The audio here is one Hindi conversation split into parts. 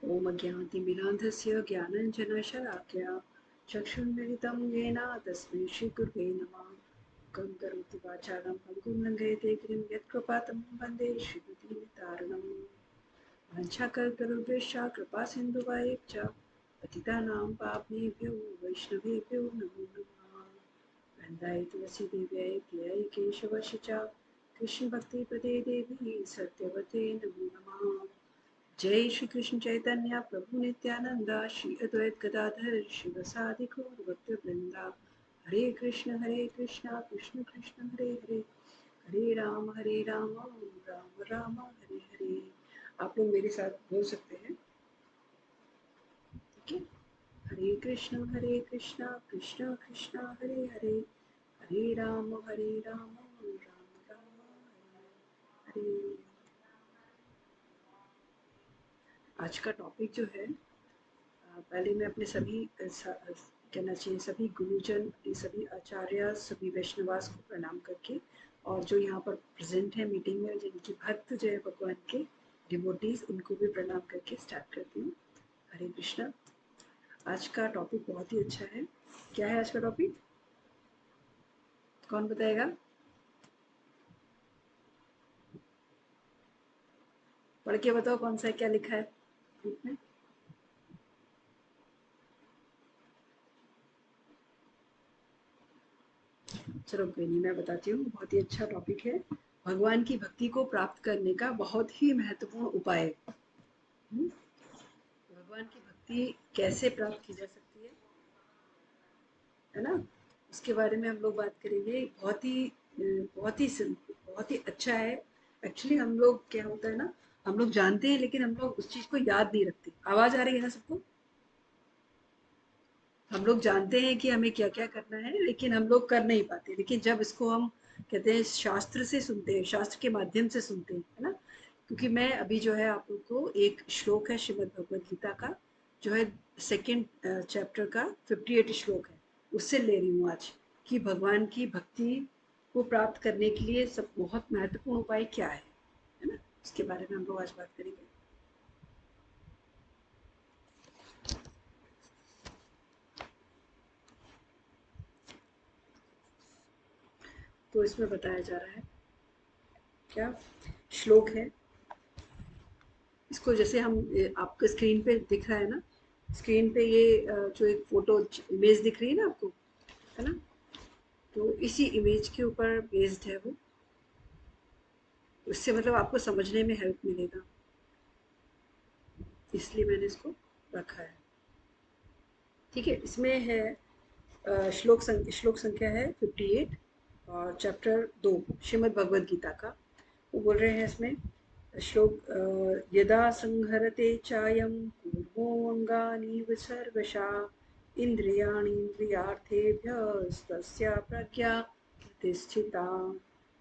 ओम अज्ञानतिमिरान्धस्य ज्ञानञ्जनशलाकया चक्षुर्मिलितं येन तस्मै श्रीगुरुवे नमः। कं करोति वाचालं पङ्गुं लङ्घयते गिरिं यत्कृपातं वन्दे श्रीगुरुतारणम्। वाञ्छाकल्पतरुभ्यश्च कृपासिन्धुवायेभ्य च पतितानां पावनेभ्यो वैष्णवेभ्यो नमो नमः। वन्दाय तुलसीदेव्यै प्रियाय केशवस्य च कृष्णभक्तिप्रदे देवी सत्यवते नमो नमः। जय श्री कृष्ण चैतन्य प्रभु नित्यानंद श्री अद्वैत गदाधर शिवसादि गौर भक्त वृंदा। हरे कृष्ण कृष्ण कृष्ण हरे हरे, हरे राम राम राम हरे हरे। आप लोग मेरे साथ बोल सकते हैं, ठीक है। हरे कृष्ण कृष्ण कृष्ण हरे हरे, हरे राम राम राम हरे हरे। आज का टॉपिक जो है, पहले मैं अपने सभी कहना चाहिए सभी गुरुजन, सभी आचार्य, सभी वैष्णवास को प्रणाम करके, और जो यहाँ पर प्रेजेंट है मीटिंग में, जिनकी भक्त जो है भगवान के डिवोटीज, उनको भी प्रणाम करके स्टार्ट करती हूँ। हरे कृष्णा। आज का टॉपिक बहुत ही अच्छा है। क्या है आज का टॉपिक, कौन बताएगा? पढ़ के बताओ कौन सा है, क्या लिखा है ग्रुप में। चलो कोई नहीं, मैं बताती हूँ। बहुत ही अच्छा टॉपिक है, भगवान की भक्ति को प्राप्त करने का बहुत ही महत्वपूर्ण उपाय। भगवान की भक्ति कैसे प्राप्त की जा सकती है ना, उसके बारे में हम लोग बात करेंगे। बहुत ही अच्छा है। एक्चुअली हम लोग क्या होता है ना, हम लोग जानते हैं लेकिन हम लोग उस चीज को याद नहीं रखते। आवाज आ रही है ना सबको? हम लोग जानते हैं कि हमें क्या क्या करना है, लेकिन हम लोग कर नहीं पाते। लेकिन जब इसको हम कहते हैं शास्त्र से सुनते हैं, शास्त्र के माध्यम से सुनते हैं, है ना। क्योंकि मैं अभी जो है आप लोग को एक श्लोक है श्रीमद् भगवद गीता का, जो है सेकेंड चैप्टर का 58 श्लोक है, उससे ले रही हूँ आज, कि भगवान की भक्ति को प्राप्त करने के लिए सब बहुत महत्वपूर्ण उपाय क्या है ना। इसके बारे में हम लोग आज बात करेंगे। तो इसमें बताया जा रहा है, क्या श्लोक है, इसको जैसे हम आपको स्क्रीन पे दिख रहा है ना, स्क्रीन पे ये जो एक फोटो इमेज दिख रही है ना आपको, है ना, तो इसी इमेज के ऊपर बेस्ड है वो। उससे मतलब आपको समझने में हेल्प मिलेगा, इसलिए मैंने इसको रखा है। ठीक है, इसमें है श्लोक संख्या है 58 और चैप्टर 2 श्रीमद् भगवद गीता का। वो बोल रहे हैं इसमें श्लोक, यदा संहरते चायं कूर्मोऽङ्गानीव सर्वशः इन्द्रियाणीन्द्रियार्थेभ्यस्तस्य प्रज्ञा प्रतिष्ठिता।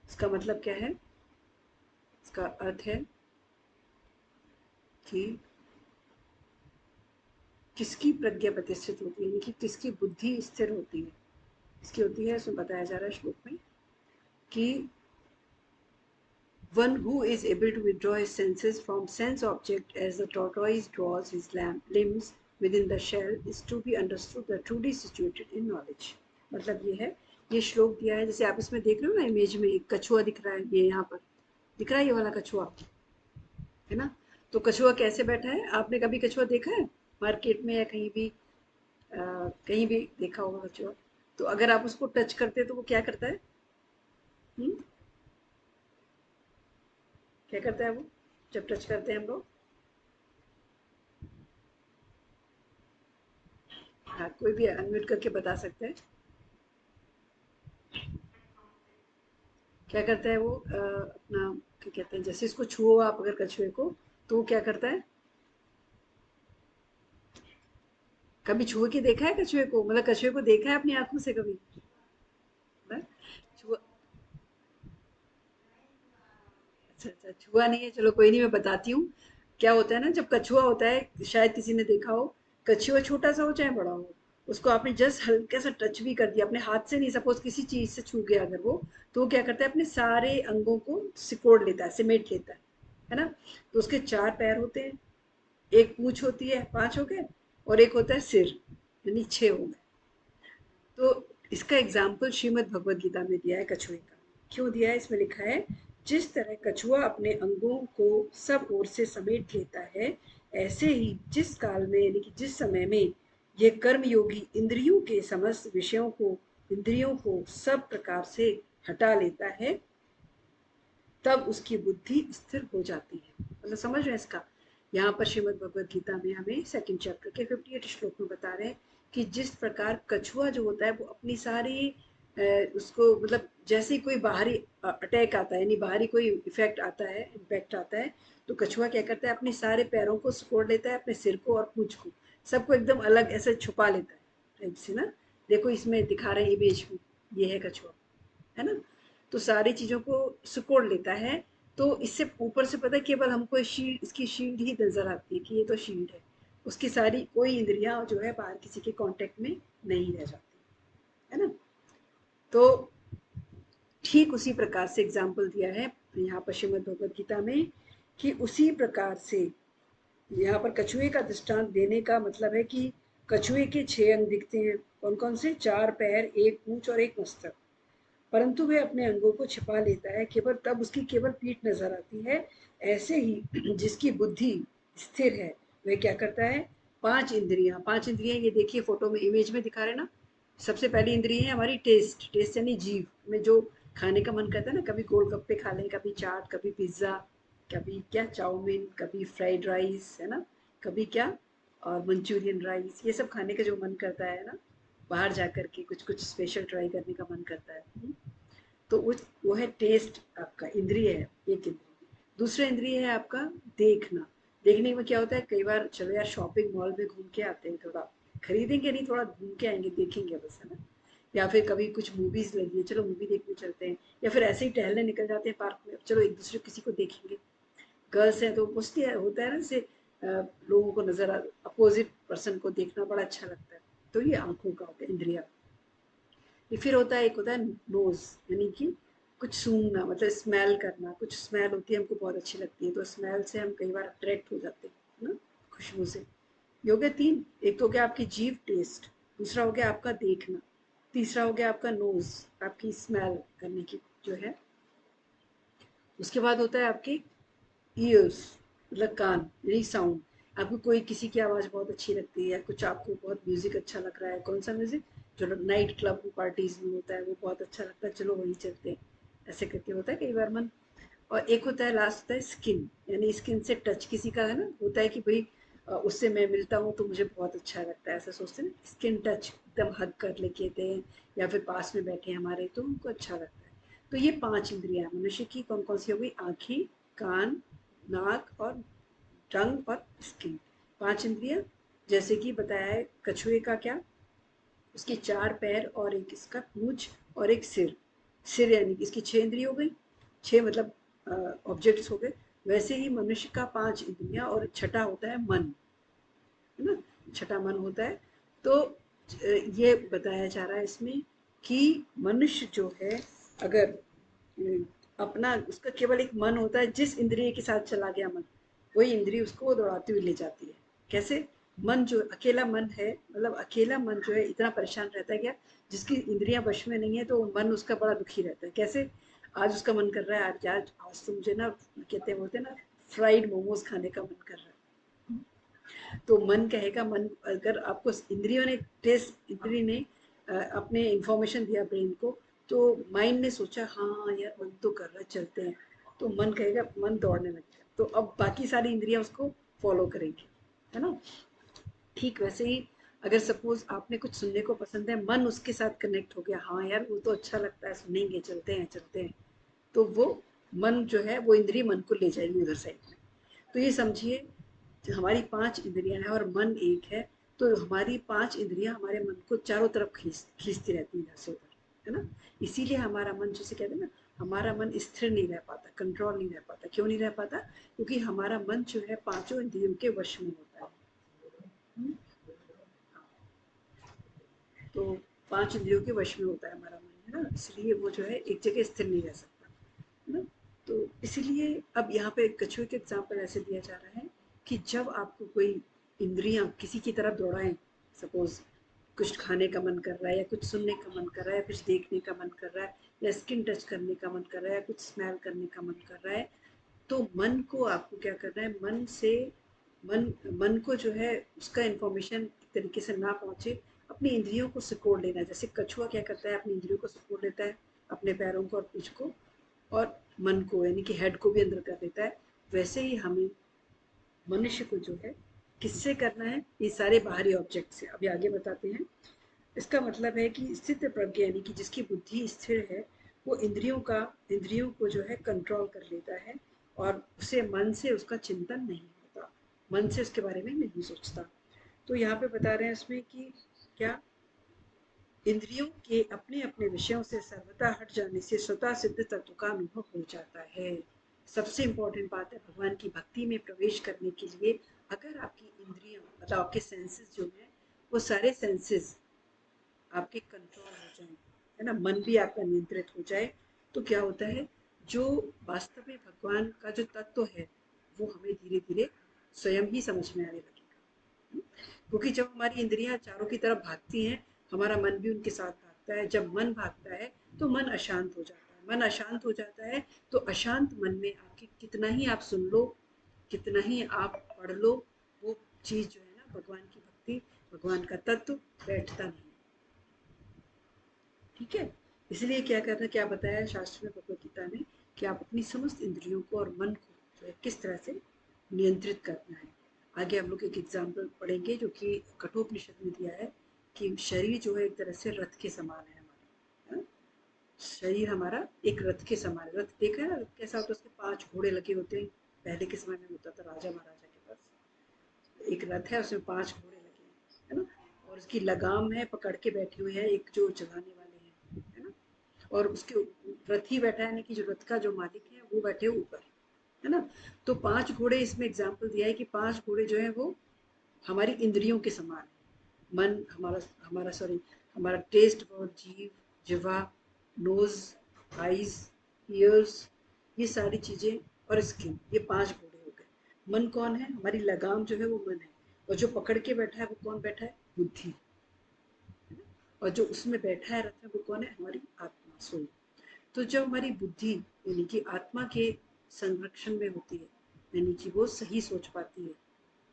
इसका मतलब क्या है? इसका अर्थ है कि किसकी प्रज्ञा प्रतिष्ठित होती है, यानी कि किसकी बुद्धि स्थिर होती है। इसकी होती है, इसमें बताया जा रहा है श्लोक में कि one who is able to withdraw his senses from sense object as the tortoise draws his limbs within the shell is to be understood the truly situated in knowledge। मतलब ये है, ये श्लोक दिया है, जैसे आप इसमें देख रहे हो ना इमेज में, एक कछुआ दिख रहा है, ये यहाँ पर दिख रहा है, ये वाला कछुआ, है ना। तो कछुआ कैसे बैठा है? आपने कभी कछुआ देखा है मार्केट में या कहीं भी? कहीं भी देखा होगा कछुआ। तो अगर आप उसको टच करते हैं तो वो क्या करता है? हुँ? क्या करता है वो जब टच करते हैं हम लोग? हाँ, कोई भी अनम्यूट करके बता सकते हैं। क्या करता है वो? अपना क्या कहते हैं, जैसे इसको छुओ आप अगर कछुए को, तो वो क्या करता है? कभी छुए के देखा है कछुए को? मतलब कछुए को देखा है अपनी आंखों से कभी? ना? छुआ, अच्छा अच्छा, छुआ नहीं है, चलो कोई नहीं, मैं बताती हूँ। क्या होता है ना, जब कछुआ होता है, शायद किसी ने देखा हो, कछुआ छोटा सा हो चाहे बड़ा हो, उसको आपने जस्ट हल्का सा टच भी कर दिया अपने हाथ से नहीं, सपोज किसी चीज से छू गया अगर वो, तो वो क्या करता है, अपने सारे अंगों को सिकोड़ लेता है, सिमेट लेता है ना। तो उसके चार पैर होते हैं, एक पूंछ होती है, 5 हो गए, और एक होता है सिर, यानी 6 हो गए। तो इसका एग्जाम्पल श्रीमद् भगवद गीता में दिया है कछुए का। क्यों दिया है? इसमें लिखा है, जिस तरह कछुआ अपने अंगों को सब ओर से समेट लेता है, ऐसे ही जिस काल में यानी कि जिस समय में ये कर्मयोगी इंद्रियों के समस्त विषयों को, इंद्रियों को सब प्रकार से हटा लेता है, तब उसकी बुद्धि स्थिर हो जाती है। मतलब समझ रहे हैं इसका? यहाँ पर श्रीमद् भगवद गीता में हमें सेकंड चैप्टर के 58 श्लोक में बता रहे हैं कि जिस प्रकार कछुआ जो होता है वो अपनी सारी उसको मतलब जैसे ही कोई बाहरी अटैक आता है, यानी बाहरी कोई इफेक्ट आता है, इम्पैक्ट आता है, तो कछुआ क्या करता है, अपने सारे पैरों को सिकोड़ लेता है, अपने सिर को और पूंछ को, सबको एकदम अलग ऐसे छुपा लेता है टाइप से ना। देखो इसमें दिखा रहे हैं इमेज में, ये है कछुआ, है ना। तो सारी चीजों को सिकोड़ लेता है। तो इससे ऊपर से पता है केवल हमको शील्ड, इसकी शील्ड ही नजर आती है कि ये तो शील्ड है। उसकी सारी कोई इंद्रियां जो है बाहर किसी के कांटेक्ट में नहीं रह जाती, है ना। तो ठीक उसी प्रकार से एग्जाम्पल दिया है यहाँ पर श्रीमद् भगवद गीता में कि उसी प्रकार से यहाँ पर कछुए का दृष्टांत देने का मतलब है कि कछुए के 6 अंग दिखते हैं। कौन कौन से? 4 पैर, एक पूंछ और एक मस्तक। परंतु वह अपने अंगों को छिपा लेता है, केवल तब उसकी केवल पीठ नजर आती है। ऐसे ही जिसकी बुद्धि स्थिर है, वह क्या करता है? 5 इंद्रियां, 5 इंद्रियां ये देखिए फोटो में, इमेज में दिखा रहे ना। सबसे पहली इंद्रिय है हमारी टेस्ट, टेस्ट यानी जीभ में जो खाने का मन करता है ना, कभी गोलगप्पे खा लें, कभी चाट, कभी पिज्जा, कभी क्या चाउमीन, कभी फ्राइड राइस, है ना, कभी क्या और मंचूरियन राइस, ये सब खाने का जो मन करता है ना, बाहर जा कर के कुछ कुछ स्पेशल ट्राई करने का मन करता है। तो वो है टेस्ट, आपका इंद्रिय है एक इंद्रिय। दूसरा इंद्रिय है आपका देखना। देखने में क्या होता है, कई बार चलो यार शॉपिंग मॉल में घूम के आते हैं, थोड़ा खरीदेंगे नहीं, थोड़ा घूम के आएंगे, देखेंगे बस, है ना। या फिर कभी कुछ मूवीज लगी है, चलो मूवी देखने चलते हैं, या फिर ऐसे ही टहलने निकल जाते हैं पार्क में, चलो एक दूसरे किसी को देखेंगे। गर्ल्स हैं तो मोस्टली होता है ना, जैसे लोगों को नजर अपोजिट पर्सन को देखना बड़ा अच्छा लगता है। तो ये आंखों का होता है इंद्रिया। ये फिर होता है, एक होता है नोज, यानी कि कुछ सूंघना, मतलब स्मेल करना, कुछ स्मेल होती है हमको बहुत अच्छी लगती है, तो स्मेल से हम कई बार अट्रैक्ट हो जाते हैं ना, खुशबू से। ये हो गया 3। एक तो हो गया आपकी जीभ, टेस्ट। दूसरा हो गया आपका देखना। तीसरा हो गया आपका नोज, आपकी स्मेल करने की जो है। उसके बाद होता है आपके ईयर्स, मतलब कान, यानी साउंड। आपको कोई किसी की आवाज़ बहुत अच्छी लगती है, कुछ आपको बहुत म्यूजिक अच्छा लग रहा है, कौन सा म्यूजिक, जो नाइट क्लब पार्टीज में होता है वो बहुत अच्छा लगता है, चलो वहीं चलते हैं, ऐसे करके होता है कई बार मन। और एक होता है लास्ट, होता है स्किन, यानी स्किन से टच किसी का है ना, होता है कि भाई उससे मैं मिलता हूँ तो मुझे बहुत अच्छा लगता है, ऐसा सोचते हैं ना, स्किन टच, एकदम हग कर लेते हैं, या फिर पास में बैठे हमारे तो उनको अच्छा लगता है। तो ये 5 इंद्रियां मनुष्य की कौन कौन सी हो गई? आंखें, कान, नाक और टंग और स्किन, 5 इंद्रियां। जैसे कि बताया है कछुए का क्या, उसके 4 पैर और एक इसका पूंछ और एक सिर। सिर यानी कि इसकी 6 इंद्रिय हो गई, 6 मतलब ऑब्जेक्ट्स हो गए। वैसे ही मनुष्य का 5 इंद्रियां और छठा होता है मन, है ना, छठा मन होता है। तो ये बताया जा रहा है इसमें कि मनुष्य जो है, अगर अपना उसका केवल एक मन होता है, जिस इंद्रिय के साथ चला गया मन, वही इंद्रिय उसको दौड़ाती हुई ले जाती है। कैसे? मन जो अकेला मन है, मतलब अकेला मन जो है इतना परेशान रहता है क्या, जिसकी इंद्रियां वश में नहीं है, तो मन उसका बड़ा दुखी रहता है। कैसे? आज उसका मन कर रहा है, आज तो मुझे ना, कहते हैं बोलते हैं ना, फ्राइड मोमोज खाने का मन कर रहा है। तो मन कहेगा, मन अगर आपको इंद्रियों ने, टेस्ट इंद्रिय ने अपने इंफॉर्मेशन दिया ब्रेन को, तो माइंड ने सोचा हाँ यार मन तो कर रहा है, चलते हैं, तो मन कहेगा, मन दौड़ने लग गया, तो अब बाकी सारी इंद्रियां उसको फॉलो करेंगी, है ना। ठीक वैसे ही अगर सपोज आपने कुछ सुनने को पसंद है, मन उसके साथ कनेक्ट हो गया, हाँ यार वो तो अच्छा लगता है, सुनेंगे, चलते हैं चलते हैं, तो वो मन जो है वो इंद्रिय मन को ले जाएगी उधर साइड में। तो ये समझिए, हमारी 5 इंद्रियां हैं और मन एक है, तो हमारी 5 इंद्रियां हमारे मन को चारों तरफ खींचती रहती है इधर से उधर, है ना। इसीलिए हमारा मन, जिसे कहते हैं ना, हमारा मन स्थिर नहीं रह पाता, कंट्रोल नहीं रह पाता। क्यों नहीं रह पाता? क्योंकि हमारा मन जो है पांचों इंद्रियों के वश में होता है। तो 5 इंद्रियों के वश में होता है हमारा मन, है ना, इसलिए वो जो है एक जगह स्थिर नहीं रह सकता, है ना। तो इसीलिए अब यहाँ पे कछुए के एग्जाम्पल ऐसे दिया जा रहा है कि जब आपको कोई इंद्रियां किसी की तरफ दौड़ाएं, सपोज कुछ खाने का मन कर रहा है, या कुछ सुनने का मन कर रहा है, कुछ देखने का मन कर रहा है, या स्किन टच करने का मन कर रहा है, कुछ स्मेल करने का मन कर रहा है, तो मन को आपको क्या करना है, मन से मन मन को जो है उसका इंफॉर्मेशन एक तरीके से ना पहुंचे, अपनी इंद्रियों को सिकोड़ लेना है। जैसे कछुआ क्या करता है, अपनी इंद्रियों को सिकोड़ लेता है, अपने पैरों को और पूंछ को, और मन को यानी कि हेड को भी अंदर कर देता है। वैसे ही हमें मनुष्य को जो है किससे करना है, ये सारे बाहरी ऑब्जेक्ट से। अभी आगे बताते हैं। इसका मतलब है कि स्थित प्रज्ञ यानी कि जिसकी बुद्धि स्थिर है, वो इंद्रियों को जो है कंट्रोल कर लेता है, और उसे मन से उसका चिंतन नहीं होता, मन से उसके बारे में नहीं सोचता। तो यहाँ पे बता रहे हैं इसमें कि क्या, इंद्रियों के अपने अपने विषयों से सर्वथा हट जाने से स्वतः सिद्ध तत्व का अनुभव हो जाता है। सबसे इंपॉर्टेंट बात है, भगवान की भक्ति में प्रवेश करने के लिए अगर आपकी इंद्रियां मतलब आपके सेंसेस जो है, वो सारे सेंसेस आपके कंट्रोल हो जाए, है ना, मन भी आपका नियंत्रित हो जाए, तो क्या होता है, जो वास्तव में भगवान का जो तत्व है वो हमें धीरे धीरे स्वयं ही समझ में आने लगेगा। क्योंकि जब हमारी इंद्रियां चारों की तरफ भागती हैं, हमारा मन भी उनके साथ भागता है। जब मन भागता है तो मन अशांत हो जाता है, मन अशांत हो जाता है तो अशांत मन में आपकी कितना ही आप सुन लो, कितना ही आप पढ़ लो, वो चीज जो है ना, भगवान की भक्ति, भगवान का तत्व बैठता नहीं। ठीक है, इसलिए क्या करना, क्या बताया शास्त्र में, भगवत गीता में, कि आप अपनी समस्त इंद्रियों को और मन को जो है किस तरह से नियंत्रित करना है। आगे हम लोग एक एग्जाम्पल पढ़ेंगे जो कि कठोपनिषद में दिया है, कि शरीर जो है एक तरह से रथ के समान है हमारा, है? शरीर हमारा एक रथ के समान है। रथ देखा है ना, रथ कैसा होता है, उसके 5 घोड़े लगे होते हैं। पहले के समय में होता था, राजा महाराजा के पास एक रथ है, उसमें 5 घोड़े लगे हैं, है ना, और उसकी लगाम है, पकड़ के बैठी हुई है एक जो चलाने वाले हैं, है ना, और उसके रथ ही बैठा है, यानी कि जो रथ का जो मालिक है वो बैठे ऊपर, है ना। तो 5 घोड़े इसमें एग्जाम्पल दिया है कि 5 घोड़े जो है वो हमारी इंद्रियों के समान है। मन हमारा हमारा सॉरी हमारा टेस्ट बर्ड, जीव, जिह्वा, नोज, आईज, ईयर्स, ये सारी चीजें, और स्किन, ये 5 घोड़े हो गए। मन कौन है, हमारी लगाम जो है वो मन है, और जो पकड़ के बैठा है वो कौन बैठा है, बुद्धि, है ना? और जो उसमें बैठा है रथ में वो कौन है, हमारी आत्मा, सोल। तो जब हमारी बुद्धि यानी कि आत्मा के संरक्षण में होती है, यानी कि वो सही सोच पाती है,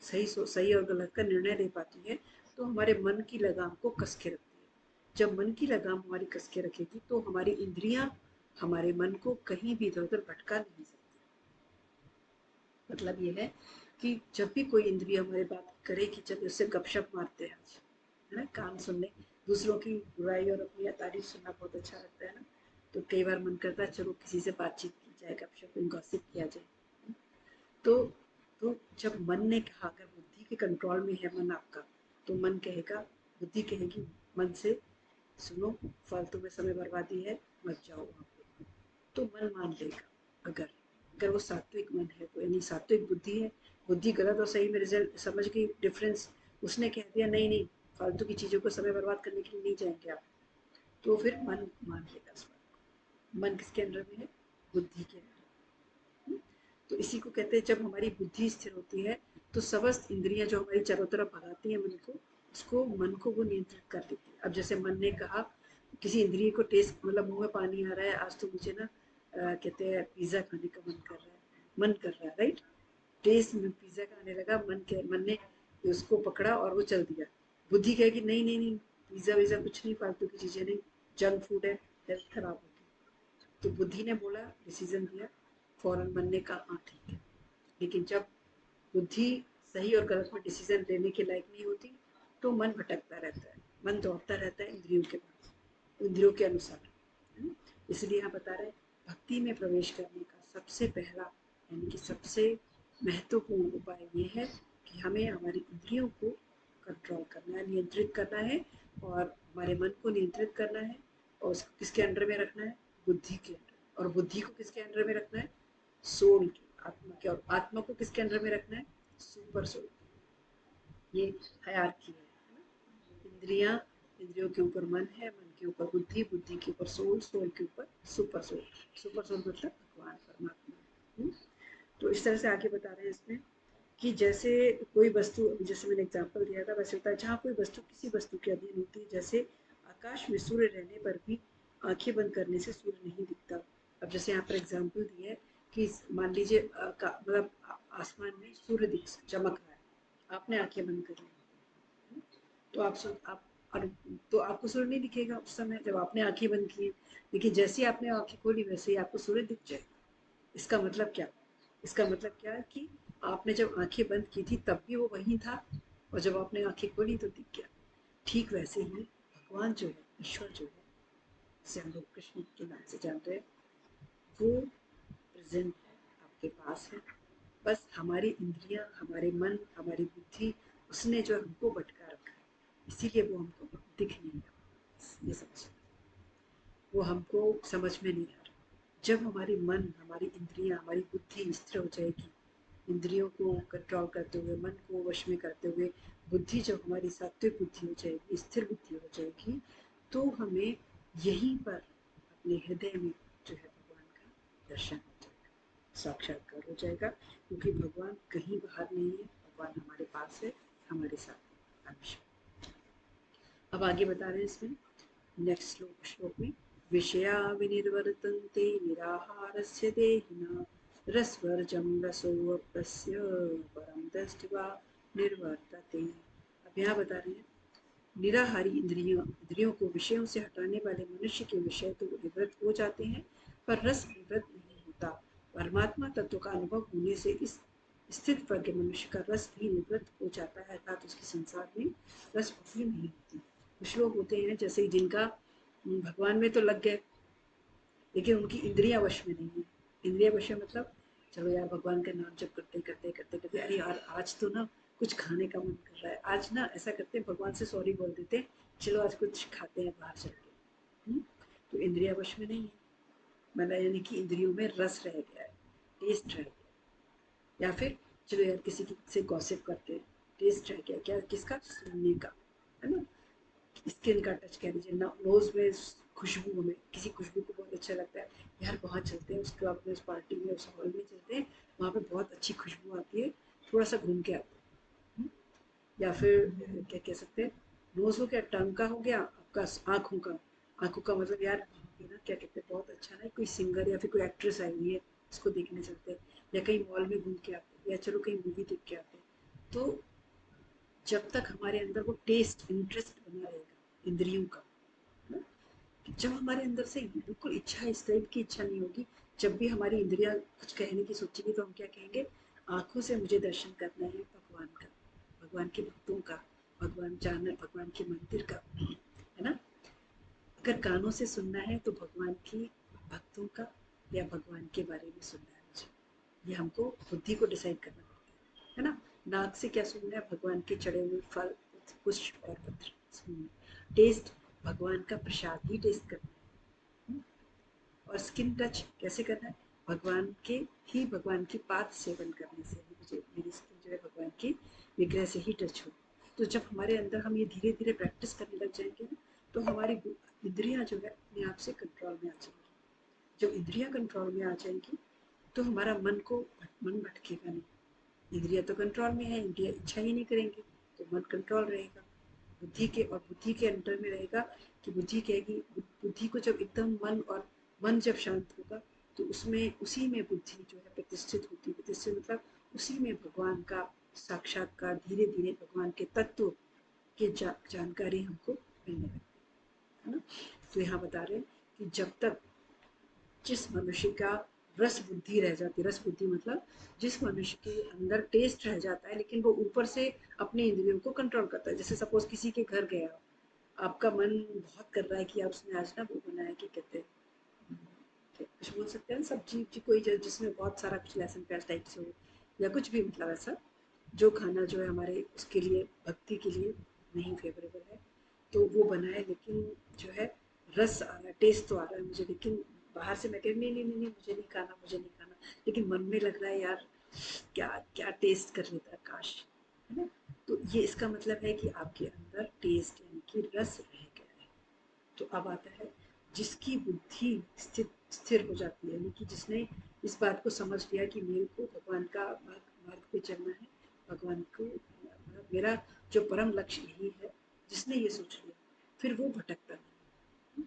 सही और गलत का निर्णय ले पाती है, तो हमारे मन की लगाम को कस के रखती है। जब मन की लगाम हमारी कस के रखेगी तो हमारी इंद्रियां हमारे मन को कहीं भी इधर उधर भटका नहीं सकती। मतलब ये है कि जब भी कोई इंद्रिय हमारे बात करे कि चलो उससे गपशप मारते हैं आज, है ना, काम सुनने, दूसरों की बुराई और अपनी तारीफ सुनना बहुत अच्छा लगता है ना, तो कई बार मन करता है चलो किसी से बातचीत की जाए, गपशप गॉसिप किया जाए। तो तो जब मन ने कहा, अगर बुद्धि के कंट्रोल में है मन आपका, तो मन कहेगा, बुद्धि कहेगी मन से, सुनो, फालतू में समय बर्बादी है, मत जाओ वहाँ पे। तो मन मान लेगा। अगर अगर वो सात्विक मन है, तो यानी सात्विक बुद्धि है, बुद्धि गलत और सही में रिजल्ट समझ गई डिफरेंस, उसने कह दिया नहीं नहीं, फालतू की चीज़ों को समय बर्बाद करने के लिए नहीं जाएंगे आप, तो फिर मन मान लेगा इस बात को। मन किसके अंडर में है, बुद्धि के अंडर। तो इसी को कहते हैं, जब हमारी बुद्धि स्थिर होती है तो समस्त इंद्रियां जो हमारी चारों तरफ भगाती हैं मन को, उसको मन को वो नियंत्रित कर लेती है। अब जैसे मन ने कहा, किसी इंद्रिय को टेस्ट, मतलब मुंह में पानी आ रहा है, आज तो मुझे ना कहते हैं पिज्ज़ा खाने का मन कर रहा है, मन कर रहा है, राइट, टेस्ट में पिज्ज़ा का आने लगा, मन ने उसको पकड़ा और वो चल दिया। बुद्धि कहेगी नहीं नहीं नहीं, पिज्ज़ा विज़्ज़ा कुछ नहीं, फालतू की चीज़ें नहीं, जंक फूड है, हेल्थ खराब होगी। तो बुद्धि ने बोला, डिसीजन दिया, फौरन मन ने कहा हाँ ठीक है। लेकिन जब बुद्धि सही और गलत में डिसीजन लेने के लायक नहीं होती, तो मन भटकता रहता है, मन दौड़ता रहता है इंद्रियों के पास, इंद्रियों के अनुसार, है ना। इसलिए यहाँ बता रहे हैं, भक्ति में प्रवेश करने का सबसे पहला यानी कि सबसे महत्वपूर्ण उपाय ये है कि हमें हमारी इंद्रियों को कंट्रोल करना है, नियंत्रित करना है, और हमारे मन को नियंत्रित करना है, और उसको किसके अंडर में रखना है, बुद्धि के अंडर। और बुद्धि को किसके अंडर में रखना है, सोल के, आत्मा के। और आत्मा को किसके अंडर में रखना है, सुपर सोल। ये हायरार्की है ना। इंद्रियों के ऊपर मन है, मन के ऊपर बुद्धि, बुद्धि के ऊपर सोल, सोल के ऊपर सुपर सोल। सुपर सोल मतलब भगवान परमात्मा। तो इस तरह से आगे बता रहे हैं इसमें कि जैसे कोई वस्तु, अभी जैसे मैंने एग्जांपल दिया था वैसे होता है, जहाँ कोई वस्तु किसी वस्तु के अधीन होती है, जैसे आकाश में सूर्य रहने पर भी आंखें बंद करने से सूर्य नहीं दिखता। अब जैसे यहाँ पर एग्जांपल दिया है कि मान लीजिए मतलब आसमान में सूर्य दिख चमक रहा है, आपने आंखें बंद कर ली, तो आप और तो आपको सूर्य नहीं दिखेगा उस समय जब आपने आंखें बंद की हैं। लेकिन जैसे ही आपने आंखें खोली वैसे ही आपको सूर्य दिख जाएगा। इसका मतलब क्या? इसका मतलब क्या है कि आपने जब आंखें बंद की थी तब भी वो वहीं था, और जब आपने आंखें खोली तो दिख गया। ठीक वैसे ही भगवान जो है, ईश्वर जो है, जिसे हम लोग कृष्ण के नाम से जानते हैं, वो प्रेजेंट है, आपके पास है। बस हमारी इंद्रियां, हमारे मन, हमारी बुद्धि, उसने जो हमको भटका रखा है, इसीलिए वो हमको दिख नहीं रहा। ये समझ, वो हमको समझ में नहीं आ रहा। जब हमारी मन, हमारी इंद्रियां, हमारी बुद्धि स्थिर हो जाएगी, इंद्रियों को कंट्रोल करते हुए, मन को वश में करते हुए, बुद्धि जब हमारी सात्विक बुद्धि हो जाएगी, स्थिर बुद्धि हो जाएगी, तो हमें यहीं पर अपने हृदय में जो है भगवान का दर्शन हो जाएगा, साक्षात्कार हो जाएगा। क्योंकि भगवान कहीं बाहर नहीं है, भगवान हमारे पास है, हमारे साथ हमेशा। अब आगे बता रहे हैं इसमें नेक्स्ट श्लोक में, विषया विनिर्वर्तन्ते निराहारस्य देहिनः रसवर्जं रसोऽप्यस्य परं दृष्ट्वा निर्वर्तते। अब यहाँ बता रहे हैं निराहारी इंद्रियों को विषयों से हटाने वाले मनुष्य के विषय तो निवृत्त हो जाते हैं, पर रस निवृत्त नहीं होता। परमात्मा तत्व का अनुभव होने से इस स्थित वर्ग मनुष्य का रस भी निवृत्त हो जाता है, अर्थात उसके संसार में रस भी नहीं होती। कुछ लोग होते हैं जैसे जिनका भगवान में तो लग गए, लेकिन उनकी इंद्रियां वश में नहीं है। इंद्रिया वश में मतलब, चलो यार भगवान का नाम जप करते करते करते करते, अरे यार आज तो ना कुछ खाने का मन कर रहा है, आज ना ऐसा करते हैं भगवान से सॉरी बोल देते हैं, चलो आज कुछ खाते हैं बाहर चल के। तो इंद्रिया वश में नहीं है, मतलब यानी कि इंद्रियों में रस रह गया है, टेस्ट रह गया। या फिर चलो यार किसी की से गॉसिप करते हैं, टेस्ट रह गया, क्या किसका? सुनने का, है ना। स्किन का टच कह लीजिए, नोज में खुशबू, हमें किसी खुशबू को बहुत अच्छा लगता है, यार वहाँ चलते हैं उस क्लब में, उस पार्टी में, उस हॉल में चलते हैं, वहाँ पे बहुत अच्छी खुशबू आती है, थोड़ा सा घूम के आते हैं। या फिर क्या कह सकते हैं, नोज हो गया, टंग का हो गया, आपका आँखों का, आँखों का मतलब यार वहाँ पे ना क्या कहते हैं, बहुत अच्छा ना कोई सिंगर या फिर कोई एक्ट्रेस आई हुई है, उसको देखने चलते हैं, या कहीं मॉल में घूम के आते हैं, या चलो कहीं मूवी देख के आते हैं। तो जब तक हमारे अंदर वो टेस्ट, इंटरेस्ट बना रहेगा इंद्रियों का, है ना, जब हमारे अंदर से बिल्कुल इच्छा, इस टाइप की इच्छा नहीं होगी, जब भी हमारी इंद्रियां कुछ कहने की सोचेगी तो हम क्या कहेंगे? आंखों से मुझे दर्शन करना है भगवान का, भगवान के भक्तों का, भगवान जानना, भगवान के मंदिर का, है ना। अगर कानों से सुनना है तो भगवान की भक्तों का या भगवान के बारे में सुनना है मुझे, ये हमको बुद्धि को डिसाइड करना पड़ता है ना। नाक से क्या सुनना है? भगवान के चढ़े हुए फल, पुष्प और पत्र सुनना है। टेस्ट, भगवान का प्रसाद ही टेस्ट करना है। और स्किन टच कैसे करना है? भगवान के ही, भगवान की पाद सेवन करने से ही मुझे मेरी स्किन जो है भगवान की विग्रह से ही टच हो। तो जब हमारे अंदर हम ये धीरे धीरे प्रैक्टिस करने लग जाएंगे ना, तो हमारी इंद्रियां जो है अपने आप से कंट्रोल में आ जाएंगी। जब इंद्रियां कंट्रोल में आ जाएंगी तो हमारा मन भटकेगा नहीं। इंद्रियां तो कंट्रोल में है, इंद्रियां इच्छा ही नहीं करेंगे, तो मन कंट्रोल रहेगा। बुद्धि के अंडर में रहेगा, कि बुद्धि कहेगी, बुद्धि को जब एकदम मन जब शांत होगा तो उसमें, उसी में बुद्धि जो है प्रतिष्ठित होती है। प्रतिष्ठित मतलब उसी में भगवान का साक्षात्कार, धीरे धीरे भगवान के तत्व की जानकारी हमको मिलने लगती है ना। तो यहाँ बता रहे हैं कि जब तक जिस मनुष्य का रस बुद्धि रह जाती है, रस बुद्धि मतलब जिस मनुष्य के अंदर टेस्ट रह जाता है, लेकिन वो ऊपर से अपने इंद्रियों को कंट्रोल करता है। जैसे सपोज किसी के घर गया, आपका मन बहुत कर रहा है कि आप उसने आज ना वो बनाया, कि कहते हैं, कुछ बोल सकते हैं सब्जी उब्जी कोई जिसमें बहुत सारा कुछ लहसुन प्याज टाइप से हो, या कुछ भी, मतलब ऐसा जो खाना जो है हमारे उसके लिए, भक्ति के लिए नहीं फेवरेबल है, तो वो बनाए, लेकिन जो है रस आ रहा है, टेस्ट तो आ रहा है मुझे, लेकिन बाहर से मैं कह नहीं नहीं नहीं नहीं मुझे नहीं खाना, मुझे नहीं खाना, लेकिन मन में लग रहा है यार क्या क्या टेस्ट कर लेता काश, है ना। तो ये इसका मतलब है कि आपके अंदर टेस्ट यानी कि रस रह गया है। तो अब आता है जिसकी बुद्धि स्थिर हो जाती है, यानी कि जिसने इस बात को समझ लिया कि मेरे को भगवान का मार्ग पे चलना है, भगवान को, मेरा जो परम लक्ष्य यही है, जिसने ये सोच लिया फिर वो भटकता नहीं।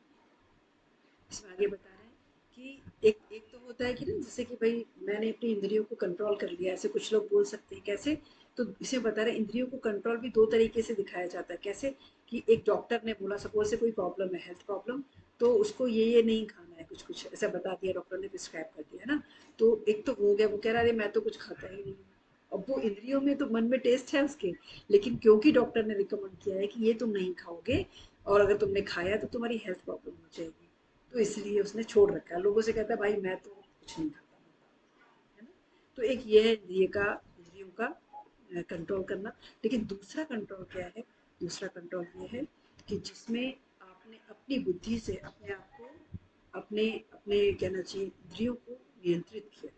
इसमें आगे बता रहे हैं कि एक एक तो होता है कि ना, जैसे कि भाई मैंने अपनी इंद्रियों को कंट्रोल कर लिया, ऐसे कुछ लोग बोल सकते हैं कैसे। तो इसे बता रहे हैं इंद्रियों को कंट्रोल भी दो तरीके से दिखाया जाता है। कैसे कि एक डॉक्टर ने बोला, सपोज से कोई प्रॉब्लम है, हेल्थ प्रॉब्लम, तो उसको ये नहीं खाना है, कुछ कुछ ऐसा बता दिया डॉक्टर ने, प्रिस्क्राइब कर दिया है ना। तो एक तो वो हो गया, वो कह रहा है अरे मैं तो कुछ खाता ही नहीं हूँ। अब वो इंद्रियों में तो, मन में टेस्ट है उसके, लेकिन क्योंकि डॉक्टर ने रिकमेंड किया है कि ये तुम नहीं खाओगे, और अगर तुमने खाया तो तुम्हारी हेल्थ प्रॉब्लम हो जाएगी, तो इसलिए उसने छोड़ रखा है। लोगों से कहता है भाई मैं तो कुछ नहीं खाता, है ना। तो एक ये है इंद्रियों का कंट्रोल करना। लेकिन दूसरा कंट्रोल क्या है? दूसरा कंट्रोल ये है कि जिसमें आपने अपनी बुद्धि से अपने आप को, अपने अपने कहना चाहिए इंद्रियों को नियंत्रित किया।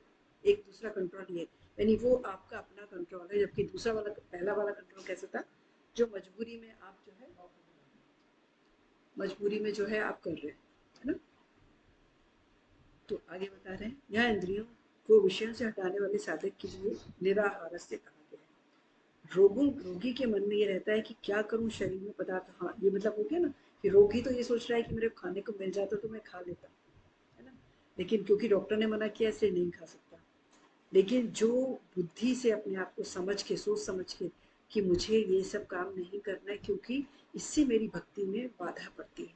एक दूसरा कंट्रोल ये, यानी वो आपका अपना कंट्रोल है। जबकि दूसरा वाला, पहला वाला कंट्रोल कैसे था? जो मजबूरी में आप जो है, मजबूरी में जो है आप कर रहे हैं, है ना। तो आगे बता रहे हैं, यह इंद्रियों को विषयों से हटाने वाले साधक के लिए निराहारस्य कहा गया है। रोगी के मन में ये रहता है कि क्या करूं शरीर में पदार्थ, हाँ ये मतलब हो गया ना, कि रोगी तो ये सोच रहा है कि मेरे खाने को मिल जाता तो मैं खा लेता, है ना। लेकिन क्योंकि डॉक्टर ने मना किया इसलिए नहीं खा सकता। लेकिन जो बुद्धि से अपने आप को समझ के, सोच समझ के कि मुझे ये सब काम नहीं करना है क्योंकि इससे मेरी भक्ति में बाधा पड़ती है,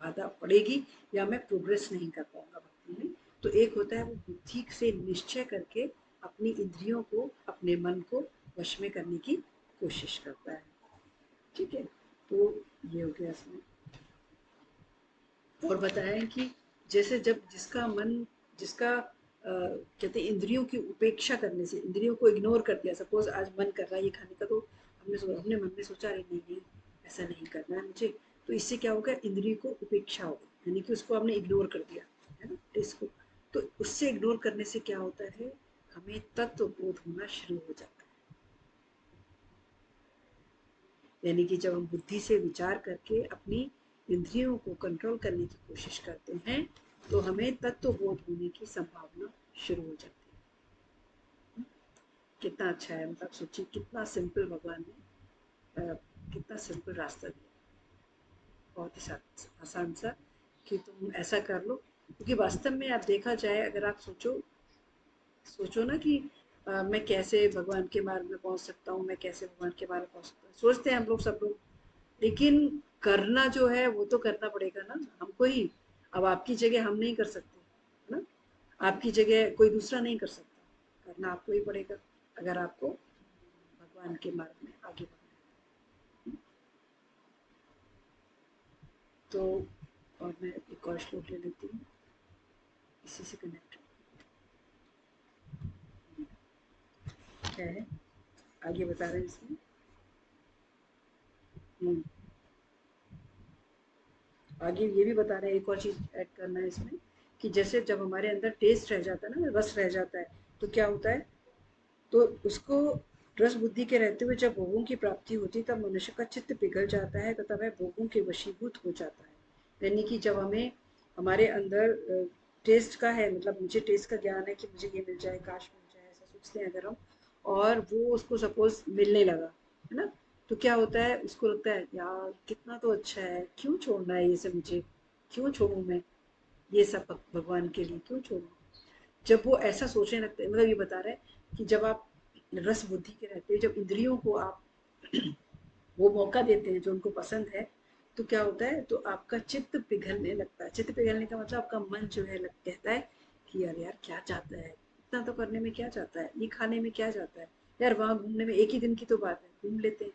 बाधा पड़ेगी या मैं प्रोग्रेस नहीं कर पाऊंगा भक्ति में। तो एक होता है वो बुद्धि से निश्चय करके अपनी इंद्रियों को, अपने मन को वश में करने की कोशिश करता है। ठीक है, तो ये हो गया इसमें। और बताया कि जैसे जब जिसका मन, जिसका कहते हैं इंद्रियों की उपेक्षा करने से, इंद्रियों को इग्नोर कर दिया, सपोज आज मन कर रहा है ये खाने का, तो हमने मन में सोचा अरे नहीं नहीं ऐसा नहीं करना है मुझे, तो इससे क्या होगा? इंद्रिय को उपेक्षा होगी, यानी कि उसको हमने इग्नोर कर दिया, है ना, टेस्ट को। तो उससे इग्नोर करने से क्या होता है? हमें तत्व बोध होना शुरू हो जाता है। यानी कि जब हम बुद्धि से विचार करके अपनी इंद्रियों को कंट्रोल करने की कोशिश करते हैं, तो हमें तत्व बोध होने की संभावना शुरू हो जाती है। कितना अच्छा है, मतलब सोचिए कितना सिंपल भगवान ने कितना सिंपल रास्ता दिया, बहुत ही आसान सा, कि तुम ऐसा कर लो। क्योंकि वास्तव में आप देखा जाए, अगर आप सोचो सोचो ना कि मैं कैसे भगवान के मार्ग में पहुंच सकता हूँ, मैं कैसे भगवान के मार्ग में पहुंच सकता हूँ, सोचते हैं हम लोग, सब लोग। लेकिन करना जो है वो तो करना पड़ेगा ना हमको ही। अब आपकी जगह हम नहीं कर सकते, है ना। आपकी जगह कोई दूसरा नहीं कर सकता, करना आपको ही पड़ेगा अगर आपको भगवान के मार्ग में आगे बढ़ना है। तो और मैं एक और श्लोक ले लेती हूँ इसी से कनेक्ट है। आगे बता रहे हैं इसमें। हम्म, आगे ये भी बता रहे हैं, एक और चीज ऐड करना है इसमें, कि जैसे जब हमारे अंदर टेस्ट रह जाता है ना, रस रह जाता है, तो क्या होता है? तो उसको, रस बुद्धि के रहते हुए जब भोगों की प्राप्ति होती है तब मनुष्य का चित्त पिघल जाता है तथा वह भोगों के वशीभूत हो जाता है। यानी कि जब हमें, हमारे अंदर टेस्ट का है, मतलब मुझे टेस्ट का ज्ञान है कि मुझे ये मिल जाए, काश मिल जाए, ऐसा सोचते हैं अगर हम, और वो उसको सपोज मिलने लगा, है ना। तो क्या होता है? उसको लगता है यार कितना तो अच्छा है, क्यों छोड़ना है ये सब मुझे, क्यों छोड़ूं मैं ये सब भगवान के लिए, क्यों छोड़ूं। जब वो ऐसा सोचने लगते हैं, मतलब ये बता रहे हैं कि जब आप रस बुद्धि के रहते हैं, जब इंद्रियों को आप वो मौका देते हैं जो उनको पसंद है, तो क्या होता है? तो आपका चित्त पिघलने लगता है। चित्त पिघलने का मतलब आपका मन जो है कहता है कि यार यार क्या चाहता है, इतना तो करने में क्या चाहता है, ये खाने में क्या चाहता है, यार वहां घूमने में एक ही दिन की तो बात है, घूम लेते हैं।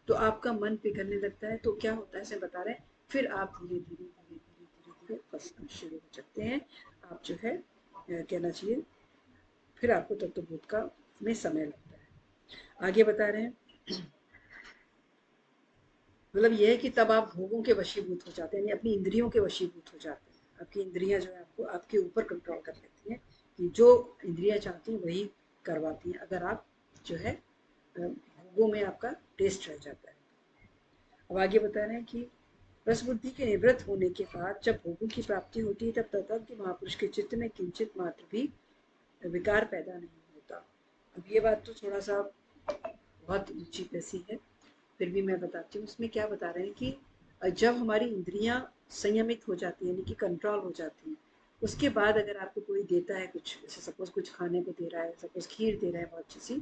तो आपका मन पिघलने लगता है, तो क्या होता है ऐसे बता रहे हैं, फिर आप धीरे धीरे धीरे धीरे धीरे धीरे फंसना शुरू हो जाते हैं। आप जो है कहना चाहिए, फिर आपको तत्वबोध का में समय लगता है। आगे बता रहे हैं, मतलब ये है कि तब आप भोगों के वशीभूत हो जाते हैं, यानी अपनी इंद्रियों के वशीभूत हो जाते हैं। आपकी इंद्रियां जो है आपको आपके ऊपर कंट्रोल कर लेती हैं, कि जो इंद्रियां चाहती हैं वही करवाती हैं, अगर आप जो है भोगों में आपका टेस्ट रह जाता है। अब आगे बता रहे हैं कि रस बुद्धि के निवृत्त होने के बाद जब भोगों की प्राप्ति होती है तब तत्व महापुरुष के चित्त में किंचित मात्र भी विकार पैदा नहीं होता। अब ये बात तो थोड़ा सा बहुत ऊंची पैसी है, फिर भी मैं बताती हूँ। उसमें क्या बता रहे हैं कि जब हमारी इंद्रियां संयमित हो जाती हैं, यानी कि कंट्रोल हो जाती हैं, उसके बाद अगर आपको कोई देता है कुछ, जैसे सपोज कुछ खाने को दे रहा है, सपोज खीर दे रहा है बहुत अच्छी सी,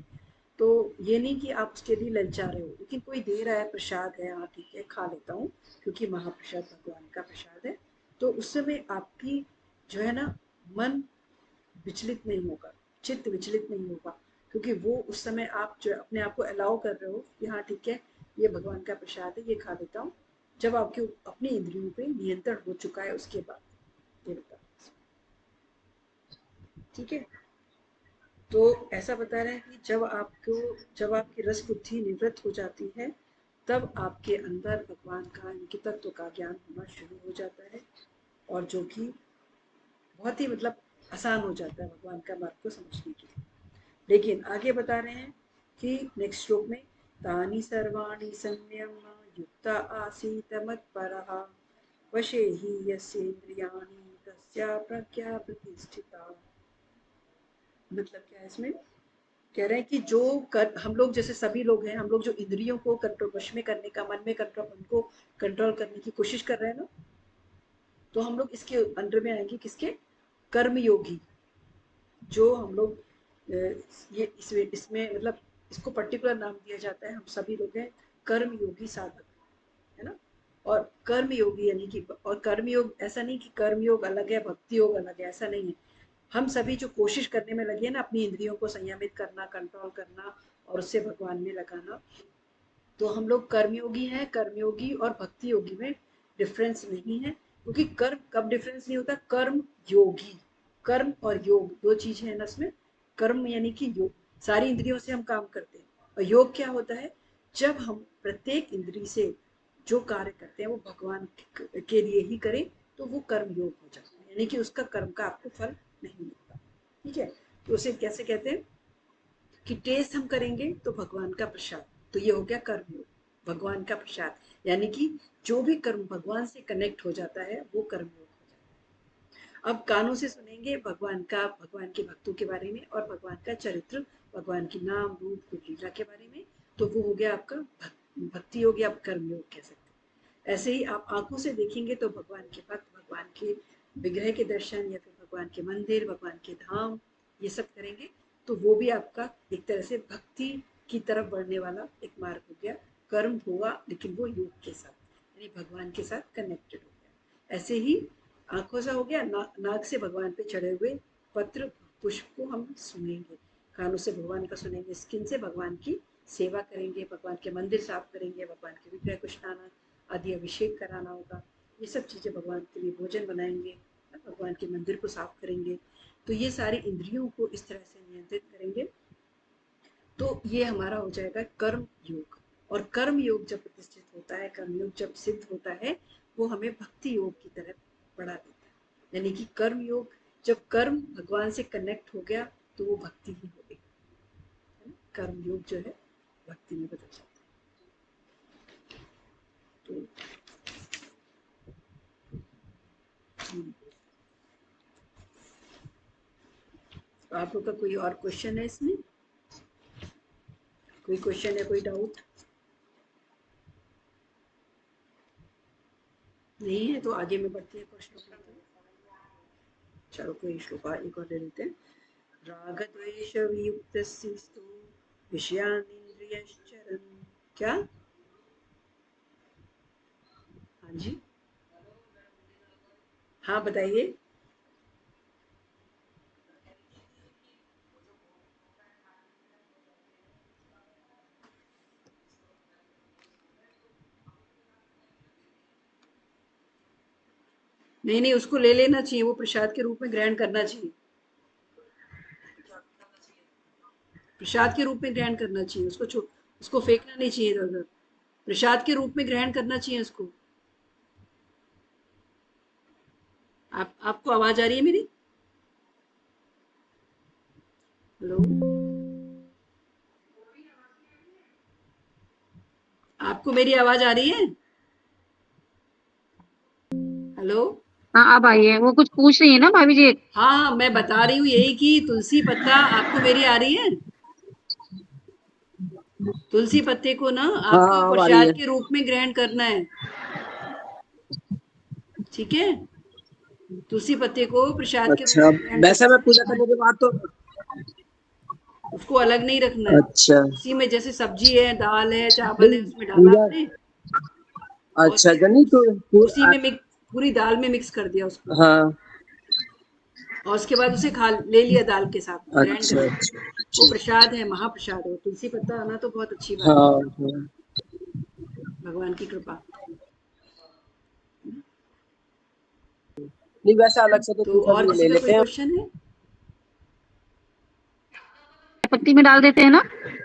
तो ये नहीं कि आप उसके लिए ललचा रहे हो, लेकिन कोई दे रहा है, प्रसाद है, हाँ ठीक है खा लेता हूँ क्योंकि महाप्रसाद भगवान का प्रसाद है, तो उस समय आपकी जो है ना मन विचलित नहीं होगा, चित्त विचलित नहीं होगा, क्योंकि वो उस समय आप जो अपने आप को अलाउ कर रहे हो कि हाँ ठीक है ये भगवान का प्रसाद है, ये खा लेता हूँ, जब आपके अपनी इंद्रियों पे नियंत्रण हो चुका है उसके बाद। ये बता, ठीक है। तो ऐसा बता रहे हैं कि जब आपकी रस बुद्धि निवृत्त हो जाती है, तब आपके अंदर भगवान का, इनके तत्व का ज्ञान होना शुरू हो जाता है, और जो कि बहुत ही मतलब आसान हो जाता है भगवान का मार्ग को समझने के लिए। लेकिन आगे बता रहे हैं कि नेक्स्ट श्लोक में, तानि सर्वाणि संयम युक्ता आसीत मत्परः वशे हि यस्येन्द्रियाणि तस्या प्रज्ञा प्रतिष्ठिता। मतलब क्या है इसमें, कह रहे हैं कि हम लोग जैसे सभी लोग हैं, हम लोग जो इंद्रियों को कंट्रोल, वश में करने का, मन में कंट्रोल, उनको कंट्रोल करने की कोशिश कर रहे हैं ना, तो हम लोग इसके अंडर में आएंगे, किसके, कर्मयोगी। जो हम लोग ये इसमें मतलब इसको पर्टिकुलर नाम दिया जाता है, हम सभी लोग हैं कर्मयोगी साधक, है ना। और कर्मयोगी यानी कि, और कर्मयोग ऐसा नहीं कि कर्मयोग अलग है भक्ति योग अलग है, ऐसा नहीं है। हम सभी जो कोशिश करने में लगे हैं ना, अपनी इंद्रियों को संयमित करना, कंट्रोल करना, और उससे भगवान में लगाना, तो हम लोग कर्मयोगी हैं। कर्मयोगी और भक्ति योगी में डिफरेंस नहीं है, क्योंकि कर्म कब डिफरेंस नहीं होता, कर्म योगी, कर्म और योग दो चीजें हैं ना इसमें। कर्म यानी कि योग, सारी इंद्रियों से हम काम करते हैं, और योग क्या होता है, जब हम प्रत्येक इंद्री से जो कार्य करते हैं वो भगवान के लिए ही करें, तो वो कर्म योग हो जाता है, यानी कि उसका कर्म का आपको फल नहीं मिलता। ठीक है, तो उसे कैसे कहते हैं कि टेस्ट हम करेंगे तो भगवान का प्रसाद, तो ये हो गया कर्मयोग, भगवान का प्रसाद, यानी कि जो भी कर्म भगवान से कनेक्ट हो जाता है वो कर्मयोग हो जाता है। अब कानों से सुनेंगे भगवान का, भगवान के भक्तों के बारे में, और भगवान का चरित्र, भगवान की नाम रूप गुण लीला के बारे में, तो वो हो गया आपका भक्ति योग या कर्मयोग कह सकते हैं। ऐसे ही आप आंखों से देखेंगे तो भगवान के भक्त, भगवान के विग्रह के दर्शन, या फिर भगवान के मंदिर, भगवान के धाम, ये सब करेंगे, तो वो भी आपका एक तरह से भक्ति की तरफ बढ़ने वाला एक मार्ग हो गया। कर्म हुआ लेकिन वो योग के साथ, यानी भगवान के साथ कनेक्टेड हो गया। ऐसे ही आंखों से हो गया, नाक से भगवान पे चढ़े हुए पत्र पुष्प को हम सुनेंगे, कानों से भगवान का सुनेंगे, स्किन से भगवान की सेवा करेंगे, भगवान के मंदिर साफ करेंगे, भगवान के विग्रह को स्नान आदि अभिषेक कराना होगा, ये सब चीजें भगवान के लिए भोजन बनाएंगे, भगवान के मंदिर को साफ करेंगे, तो ये सारी इंद्रियों को इस तरह से नियंत्रित करेंगे, तो ये हमारा हो जाएगा कर्म योग। और कर्म योग जब प्रतिष्ठित होता है, कर्म योग जब सिद्ध होता है, वो हमें भक्ति योग की तरफ बढ़ा देता है, यानी कि कर्म योग, जब कर्म भगवान से कनेक्ट हो गया तो वो भक्ति ही हो गई, है ना? कर्म योग जो है भक्ति में बदल जाता है। तो आप लोग का कोई और क्वेश्चन है इसमें, कोई क्वेश्चन है, कोई डाउट नहीं है, तो आगे में बढ़ती है प्रश्न। चलो कोई श्लोक एक और ले लेते हैं। रागद्वेष वियुक्तस्तु विषयानिन्द्रियश्चरन्, क्या, हाँ जी, हाँ बताइए। नहीं नहीं, उसको ले लेना चाहिए, वो प्रसाद के रूप में ग्रहण करना चाहिए, प्रसाद के रूप में ग्रहण करना चाहिए उसको, उसको फेंकना नहीं चाहिए इधर उधर, प्रसाद के रूप में ग्रहण करना चाहिए उसको। आपको आवाज आ रही है मेरी, हेलो, आपको मेरी आवाज आ रही है, हेलो। हाँ अब आई है। वो कुछ पूछ रही है ना भाभी जी। हाँ हाँ, मैं बता रही हूँ यही कि तुलसी पत्ता, आपको मेरी आ रही है, तुलसी पत्ते को ना हाँ आपको अब आ रही प्रसाद है। के रूप में ग्रहण करना है, ठीक है? तुलसी पत्ते को प्रसाद के रूप अच्छा, में ग्रहण वैसे मैं करना पूजा करने के बाद तो है, उसको अलग नहीं रखना है। अच्छा उसी में जैसे सब्जी है, दाल है, चावल नहीं है, उसमें डाला पूजा आपने और अच्छा फिर जनी तो उसी में मिक्स, पूरी दाल में मिक्स कर दिया उसको, हाँ और उसके बाद उसे खा ले लिया दाल के साथ ग्राइंड अच्छा करके। अच्छा वो ठीक। प्रसाद है, महाप्रसाद है। तुलसी पत्ता आना तो बहुत अच्छी बात हाँ है, हाँ भगवान की कृपा। नहीं वैसे अलग से तो तो पूजा और भी किसी ले का कोई लेते हैं। क्वेश्चन है? पत्ती में डाल देते हैं ना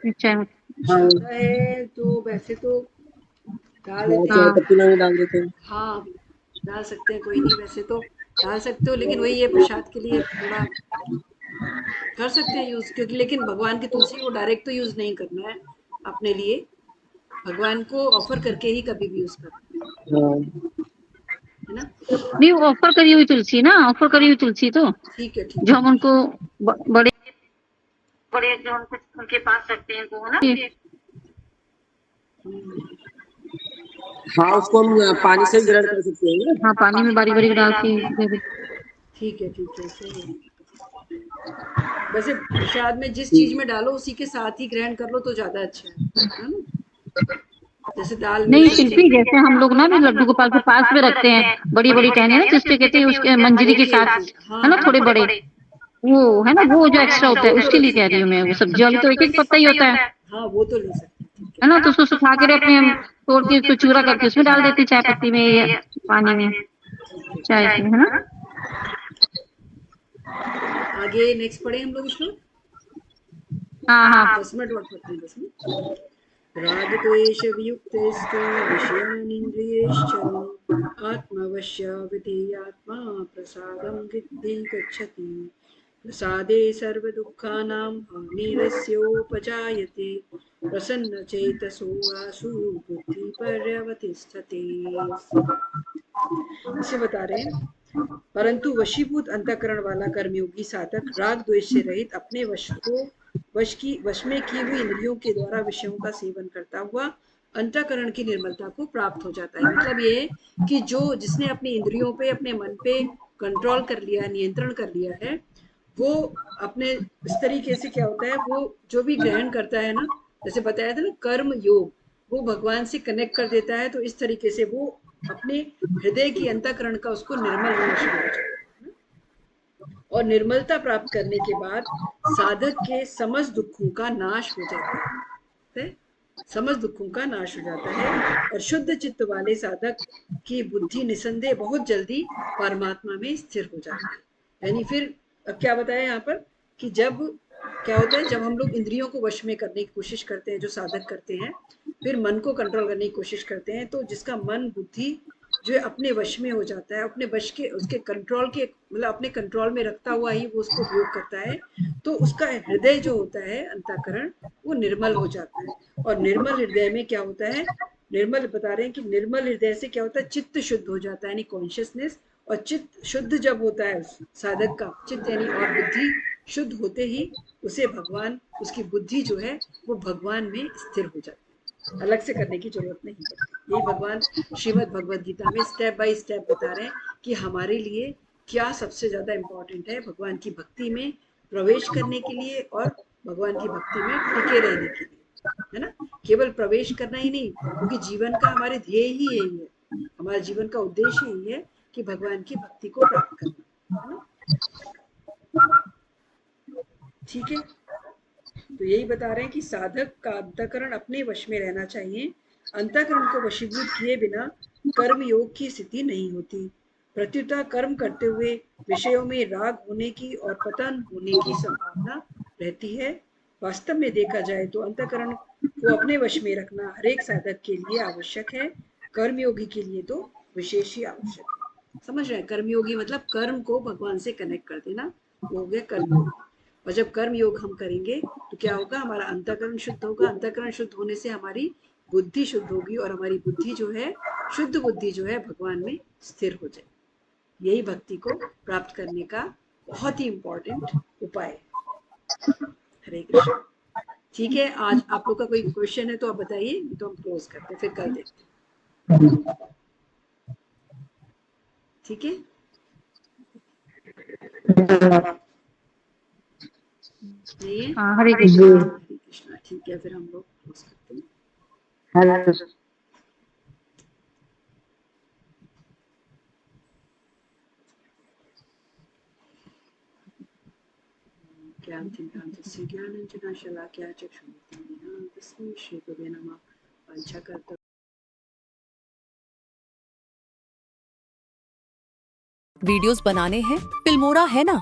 चाय में। हाँ क्षमता है तो वैसे तो डाल हाँ देते चाय हैं। हाँ पत्ती में भी डाल देते हैं। हाँ, डाल सकते हैं, कोई नहीं, वैसे तो डाल सकते हो, लेकिन वही है प्रसाद के लिए थोड़ा कर सकते हैं यूज, क्योंकि लेकिन भगवान की तुलसी को डायरेक्ट तो यूज नहीं करना है अपने लिए, भगवान को ऑफर करके ही कभी भी यूज करना हाँ है ना? नहीं, वो ऑफर करी हुई तुलसी ना, ऑफर करी हुई तुलसी तो ठीक है, ठीक जो है। हम उनको बड़े बड़े जो उनको उनके पास रखते हैं वो ना हम्म, हाँ उसको हम पानी से भी ग्रहण कर सकते हैं ना। हाँ पानी में बारीक बारीक डाल के दे दे। ठीक है, ठीक है, सही है। वैसे प्रसाद में जिस चीज ठीक। में डालो उसी के साथ ही ग्रहण कर लो तो ज्यादा अच्छा है ना? जैसे दाल में नहीं सब्जी शिल्पी, में। जैसे हम लोग ना भी लड्डू गोपाल के पास में रखते हैं बड़ी बड़ी टहनियाँ ना, जिसके कहते हैं उसके मंजरी के ओके, साथ, ओके, हाँ, है ना, हाँ, थोड़े बड़े, वो है ना, वो जो एक्स्ट्रा होता है वो तो उसके रख लिए कह सकते रही हूँ मैं। हैं। वो सब्जी वाली तो एक एक पत्ता ही होता है हाँ, वो तो ले सकते हैं, ठीक है है। ना, तो उसको सुखा के अपने हम तोड़ के उसको चूरा करके उसमें डाल देते हैं चाय पत्ती में या पानी में, ठीक है, चाय ठीक में, है ना। है। आगे नेक्स्ट पढ़े हम लोग श्लोक। हाँ हाँ 10 मिनट और पढ़ते हैं, 10 मिनट। राग द्वेष वियुक्तेस्तु विषयानिन्द्रियैश्चरन् आत्मवश्यविधेयात्मा प्रसादं वृद्धि गच्छति। प्रसादे सर्वदुःखानां हानिरस्योपजायते। प्रसन्नचेतसो आसु बुद्धिपर्यवतिष्ठते। इसे बता रहे हैं, परंतु वशीभूत अंतःकरण वाला कर्मयोगी साधक राग द्वेष से रहित अपने वश में की हुई इंद्रियों के द्वारा विषयों का सेवन करता हुआ अंतःकरण की निर्मलता को प्राप्त हो जाता है। मतलब ये कि जो जिसने अपनी इंद्रियों पे, अपने मन पे कंट्रोल कर लिया, नियंत्रण कर लिया है, वो अपने इस तरीके से क्या होता है, वो जो भी ग्रहण करता है ना, जैसे बताया था ना कर्म योग, वो भगवान से कनेक्ट कर देता है। तो इस तरीके से वो अपने हृदय की अंतःकरण का उसको निर्मल होना शुरू हो जाता है। और निर्मलता प्राप्त करने के बाद साधक के समस्त दुखों का नाश हो जाता है, समस्त दुखों का नाश हो जाता है। और शुद्ध चित्त वाले साधक की बुद्धि निसंदेह बहुत जल्दी परमात्मा में स्थिर हो जाती है। यानी फिर अब क्या बताया यहाँ पर कि जब क्या होता है, जब हम लोग इंद्रियों को वश में करने की कोशिश करते हैं, जो साधक करते हैं, फिर मन को कंट्रोल करने की कोशिश करते हैं, तो जिसका मन बुद्धि जो है अपने वश में हो जाता है, अपने वश के, उसके कंट्रोल के, मतलब अपने कंट्रोल में रखता हुआ ही वो उसको उपयोग करता है, तो उसका हृदय जो होता है, अंतःकरण, वो निर्मल हो जाता है। और निर्मल हृदय में क्या होता है, निर्मल बता रहे हैं कि निर्मल हृदय से क्या होता है, चित्त शुद्ध हो जाता है, यानी कॉन्शियसनेस। और चित्त शुद्ध जब होता है साधक का चित्त, यानी और बुद्धि शुद्ध होते ही उसे भगवान, उसकी बुद्धि जो है वो भगवान में स्थिर हो जाती है, अलग से करने की जरूरत नहीं पड़ती। यही भगवान श्रीमद् भगवद गीता में स्टेप बाय स्टेप बता रहे हैं कि हमारे लिए क्या सबसे ज्यादा इम्पोर्टेंट है भगवान की भक्ति में प्रवेश करने के लिए, और भगवान की भक्ति में टिके रहने के लिए, है ना? केवल प्रवेश करना ही नहीं, क्योंकि जीवन का हमारे ध्येय ही यही है, हमारे जीवन का उद्देश्य यही है कि भगवान की भक्ति को प्राप्त करना, है ना? ठीक है, तो यही बता रहे हैं कि साधक का अंतःकरण अपने वश में रहना चाहिए। अंतःकरण को वशीभूत किए बिना कर्म योग की स्थिति नहीं होती। प्रत्युतः कर्म करते हुए विषयों में राग होने की और पतन होने की संभावना रहती है। वास्तव में देखा जाए तो अंतःकरण को अपने वश में रखना हर एक साधक के लिए आवश्यक है, कर्मयोगी के लिए तो विशेष ही आवश्यक है। समझ रहे हैं? कर्मयोगी मतलब कर्म को भगवान से कनेक्ट कर देना, वो हो गया कर्मयोगी। और जब कर्म योग हम करेंगे तो क्या होगा, हमारा अंतःकरण शुद्ध होगा, अंतःकरण शुद्ध होने से हमारी बुद्धि शुद्ध होगी, और हमारी बुद्धि जो है, शुद्ध बुद्धि जो है, भगवान में स्थिर हो जाए। यही भक्ति को प्राप्त करने का बहुत ही इंपॉर्टेंट उपाय है। हरे कृष्ण। ठीक है, आज आप लोग का कोई क्वेश्चन है तो आप बताइए, तो हम क्लोज करते हैं, फिर कल देखते हैं। ठीक है, नहीं है? हाँ, हरे कृष्णा। हरे कृष्णा। ठीक है, फिर हम लोग क्लोज करते हैं। ज्ञानतिमिरान्धस्य ज्ञानाञ्जना शलाकया चक्षुरुन्मिलितं तस्मै श्रीगुरवे नमः। वाञ्छाकल्प वीडियोस बनाने हैं, फिल्मोरा है ना।